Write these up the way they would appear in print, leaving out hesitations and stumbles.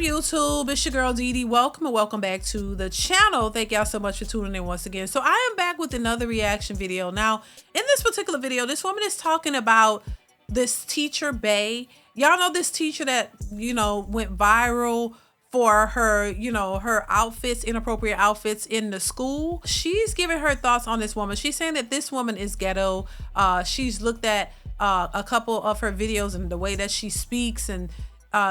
YouTube? It's your girl DeeDee. Welcome and welcome back to the channel. Thank y'all so much for tuning in once again. So I am back with another reaction video. Now, in this particular video, this woman is talking about this teacher Bay. Y'all know this teacher that, went viral for her, her outfits, inappropriate outfits in the school. She's giving her thoughts on this woman. She's saying that this woman is ghetto. She's looked at a couple of her videos and the way that she speaks, and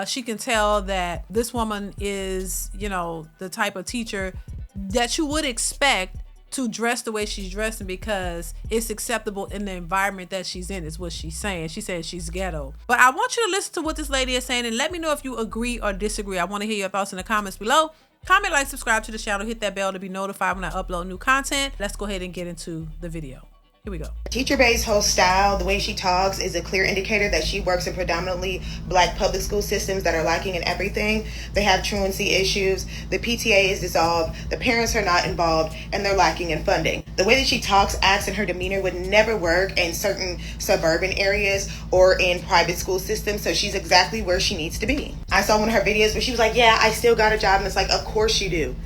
she can tell that this woman is, the type of teacher that you would expect to dress the way she's dressing because it's acceptable in the environment that she's in, is what she's saying. She says she's ghetto. But I want you to listen to what this lady is saying and let me know if you agree or disagree. I want to hear your thoughts in the comments below. Comment, like, subscribe to the channel, hit that bell to be notified when I upload new content. Let's go ahead and get into the video. Here we go. Teacher Bay's whole style, the way she talks, is a clear indicator that she works in predominantly black public school systems that are lacking in everything. They have truancy issues, the PTA is dissolved, the parents are not involved, and they're lacking in funding. The way that she talks, acts, and her demeanor would never work in certain suburban areas or in private school systems, so she's exactly where she needs to be. I saw one of her videos where she was like, yeah, I still got a job, and it's like, of course you do.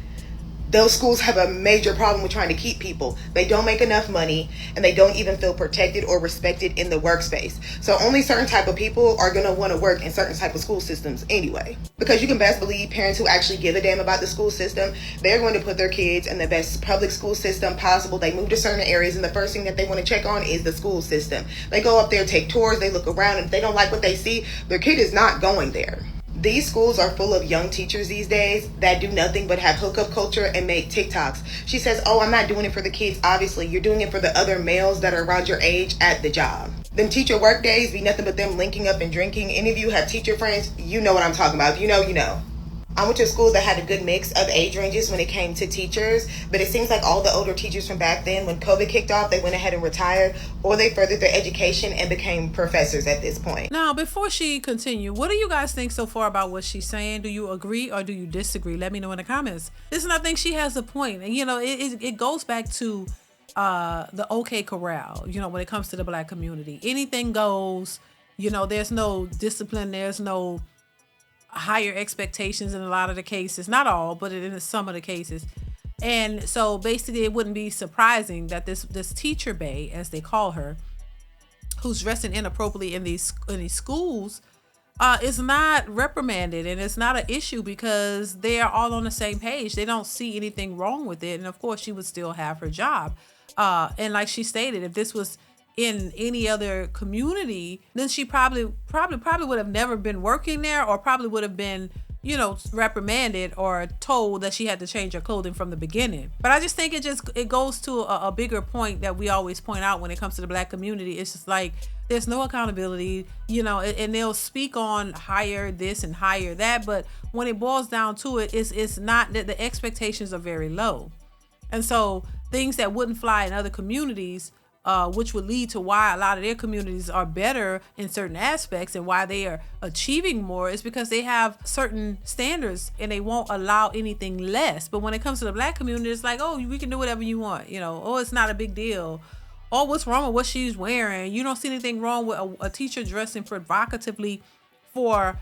Those schools have a major problem with trying to keep people. They don't make enough money, and they don't even feel protected or respected in the workspace. So only certain type of people are going to want to work in certain type of school systems anyway. Because you can best believe parents who actually give a damn about the school system, they're going to put their kids in the best public school system possible. They move to certain areas, and the first thing that they want to check on is the school system. They go up there, take tours, they look around, and if they don't like what they see, their kid is not going there. These schools are full of young teachers these days that do nothing but have hookup culture and make TikToks. She says, oh, I'm not doing it for the kids. Obviously, you're doing it for the other males that are around your age at the job. Them teacher work days be nothing but them linking up and drinking. Any of you have teacher friends, you know what I'm talking about. If you know, you know. I went to a school that had a good mix of age ranges when it came to teachers, but it seems like all the older teachers from back then, when COVID kicked off, they went ahead and retired, or they furthered their education and became professors at this point. Now, before she continue, what do you guys think so far about what she's saying? Do you agree or do you disagree? Let me know in the comments. Listen, I think she has a point, and it goes back to the OK Corral. When it comes to the black community, anything goes. There's no discipline. There's no higher expectations in a lot of the cases, not all, but in some of the cases. And so basically it wouldn't be surprising that this teacher Bay, as they call her, who's dressing inappropriately in these schools, is not reprimanded, and it's not an issue because they are all on the same page. They don't see anything wrong with it, and of course she would still have her job. And like she stated, if this was in any other community, then she probably would have never been working there, or probably would have been, reprimanded or told that she had to change her clothing from the beginning. But I just think it goes to a bigger point that we always point out when it comes to the black community. It's just like there's no accountability, and they'll speak on hire this and hire that, but when it boils down to it, it's not that the expectations are very low. And so things that wouldn't fly in other communities, which would lead to why a lot of their communities are better in certain aspects and why they are achieving more, is because they have certain standards and they won't allow anything less. But when it comes to the black community, it's like, oh, we can do whatever you want, oh, it's not a big deal. Oh, what's wrong with what she's wearing? You don't see anything wrong with a teacher dressing provocatively for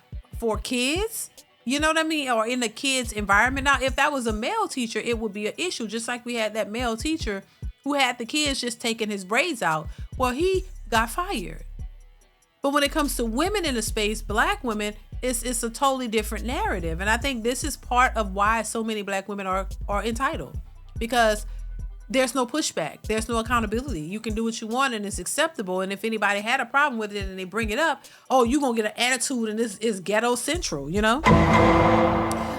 kids. You know what I mean? Or in the kids' environment. Now, if that was a male teacher, it would be an issue, just like we had that male teacher who had the kids just taking his braids out. Well, he got fired. But when it comes to women in the space, black women, it's a totally different narrative. And I think this is part of why so many black women are entitled, because there's no pushback. There's no accountability. You can do what you want and it's acceptable. And if anybody had a problem with it and they bring it up, oh, you're going to get an attitude and this is ghetto central,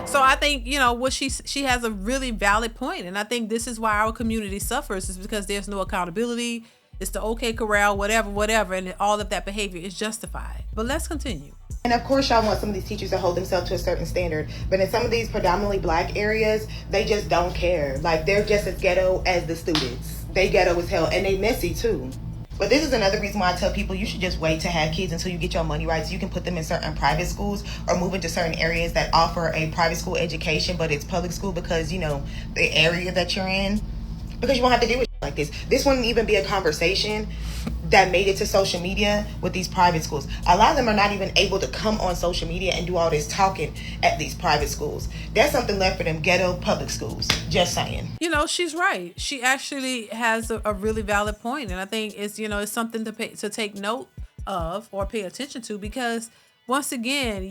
So I think, what she has a really valid point. And I think this is why our community suffers, is because there's no accountability. It's the OK Corral, whatever. And all of that behavior is justified. But let's continue. And of course, y'all want some of these teachers to hold themselves to a certain standard. But in some of these predominantly black areas, they just don't care. Like, they're just as ghetto as the students. They ghetto as hell, and they messy too. But this is another reason why I tell people you should just wait to have kids until you get your money right, so you can put them in certain private schools or move into certain areas that offer a private school education, but it's public school because, the area that you're in. Because you won't have to deal with like this. This wouldn't even be a conversation that made it to social media with these private schools. A lot of them are not even able to come on social media and do all this talking at these private schools. There's something left for them ghetto public schools. Just saying. You know, she's right. She actually has a really valid point, and I think it's something to take note of or pay attention to, because once again,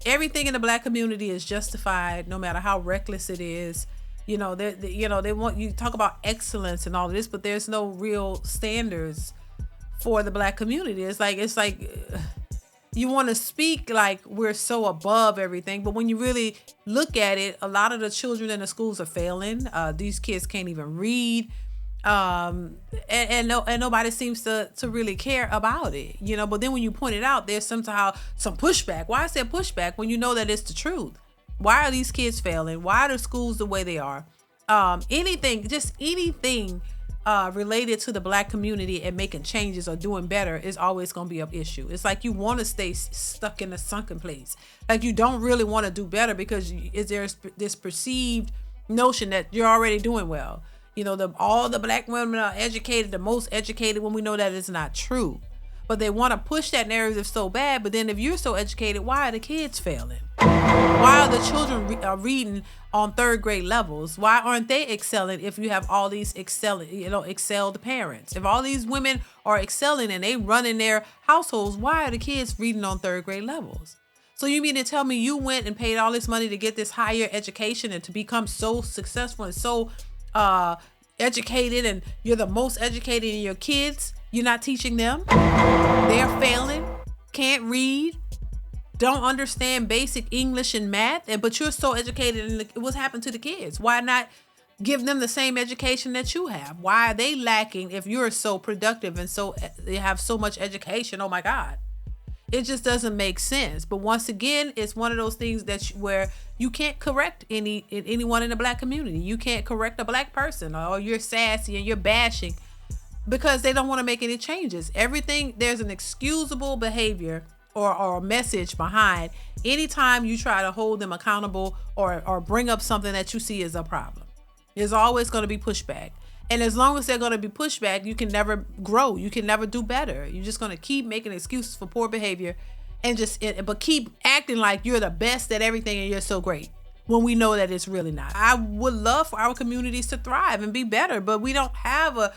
everything in the Black community is justified, no matter how reckless it is. They want you to talk about excellence and all of this, but there's no real standards for the Black community. It's like you want to speak like we're so above everything, but when you really look at it, a lot of the children in the schools are failing. These kids can't even read, and nobody seems to really care about it. But then when you point it out, there's somehow some pushback. Why is there pushback when you know that it's the truth? Why are these kids failing? Why are the schools the way they are? Anything related to the Black community and making changes or doing better is always going to be an issue. It's like you want to stay stuck in a sunken place. Like you don't really want to do better because there's this perceived notion that you're already doing well. All the Black women are educated, the most educated, when we know that it's not true. But they want to push that narrative so bad. But then if you're so educated, why are the kids failing? Why are the children reading on third grade levels? Why aren't they excelling if you have all these excelled parents? If all these women are excelling and they run in their households, why are the kids reading on third grade levels? So you mean to tell me you went and paid all this money to get this higher education and to become so successful and so educated, and you're the most educated in your kids? You're not teaching them. They're failing, can't read, don't understand basic English and math, but you're so educated. And what's happened to the kids? Why not give them the same education that you have? Why are they lacking if you're so productive and they have so much education? Oh my God. It just doesn't make sense. But once again, it's one of those things where you can't correct anyone in the Black community. You can't correct a Black person, or you're sassy and you're bashing because they don't want to make any changes. Everything, there's an excusable behavior or a message behind anytime you try to hold them accountable or bring up something that you see as a problem. There's always going to be pushback. And as long as they're going to be pushback, you can never grow. You can never do better. You're just going to keep making excuses for poor behavior but keep acting like you're the best at everything and you're so great when we know that it's really not. I would love for our communities to thrive and be better, but we don't have a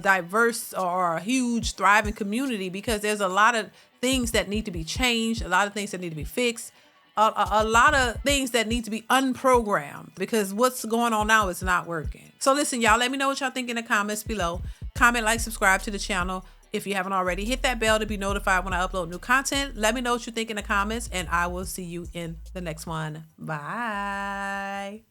diverse or a huge thriving community because there's a lot of things that need to be changed, a lot of things that need to be fixed, a lot of things that need to be unprogrammed because what's going on now is not working. So listen, y'all, let me know what y'all think in the comments below. Comment, like, subscribe to the channel if you haven't already. Hit that bell to be notified when I upload new content. Let me know what you think in the comments, and I will see you in the next one. Bye.